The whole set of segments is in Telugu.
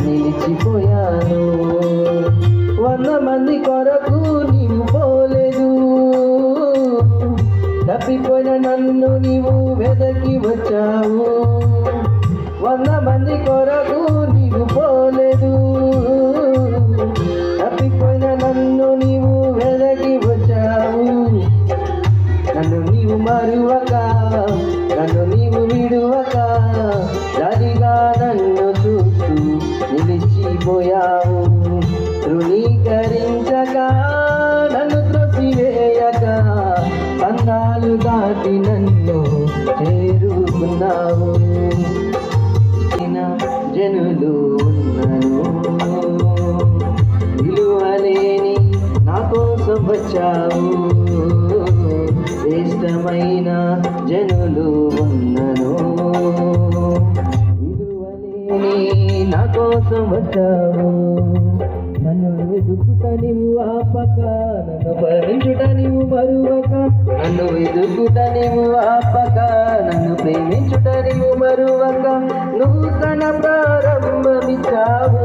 నిలిచిపోయాను. 100 మంది కొరకు నీవు పోలేదు, తప్పిపోయిన నన్ను నీవు వెదకి వచ్చావు. 100 మంది కొరకు నీవు పోలేదు, తప్పిపోయిన నన్ను నీవు వెదకి వచ్చావు. నన్ను నీవు మరువక, నన్ను నీవు విడువక, జాలిగా నన్ను చూస్తూ నిలిచిపోయావు. తృణీకరించక, నన్ను త్రోసివేయక, బంధాలు దాటి నన్ను చేరుకున్నావు. జనులు ఉన్నను, విలువలేని నా కోసం వచ్చావు. శ్రేష్టమైన జనులు ఉన్నను, విలువలేని నా కోసం వచ్చావు. నన్ను వెతుకుట నీవు ఆపక, నన్ను ప్రేమించుట నీవు మరువక. నన్ను వెతుకుట నీవు ఆపక, నన్ను ప్రేమించుట నీవు మరువక. నూతన ప్రారంభమిచ్చావు,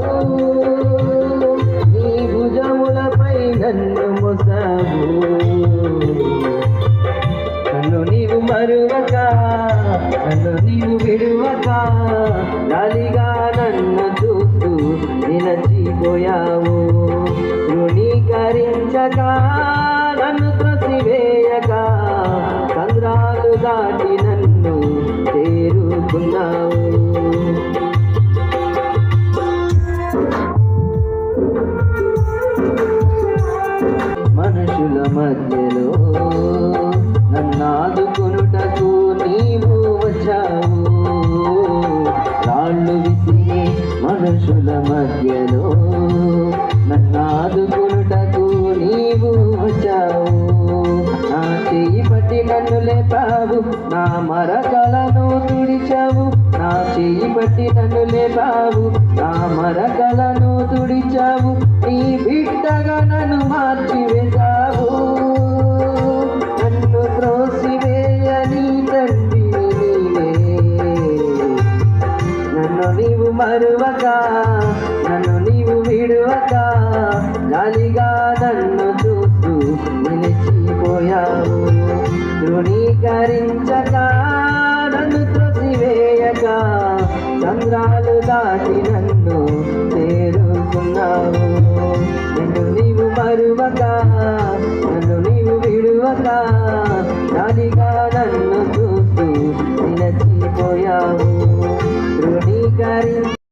నీ భుజములపై నన్ను మోసావు. నన్ను నీవు మరువక, నన్ను నీవు విడువక, జాలిగా నన్ను చూస్తూ నిలచిపోయావు. తృణీకరించక, నన్ను త్రోసివేయక, సంద్రాలు దాటి నన్ను చేరుకున్నావు. మనుషుల మధ్యలో నన్నాదుకొనుటకు నీవు వచ్చావు. రాళ్ళు విసిరి మనుషుల మధ్యలో నన్నాదుకొనుటకు నీవు వచ్చావు. నా చెయ్యి పట్టి నన్ను లేపావు, నా మరకలను తుడిచావు. నా చెయ్యి పట్టి నన్ను లేపావు, నా మరకలను తుడిచావు. నీ బిడ్డగా నన్ను మార్చివేశావు. నన్ను త్రోసివేయని తండ్రి నీవే. నన్ను నీవు మరువక, నన్ను నీవు విడువక, జాలిగా నన్ను చూస్తూ నిలిచిపోయావు. తృణీకరించక, నన్ను త్రోసివేయక, చంద్రాలు దాటి నన్ను చేరుకున్నావు. నన్ను నీవు మరువక, నన్ను నీవు విడువక, జాలిగా నన్ను చూస్తూ నిలిచిపోయావు. తృణీకరించ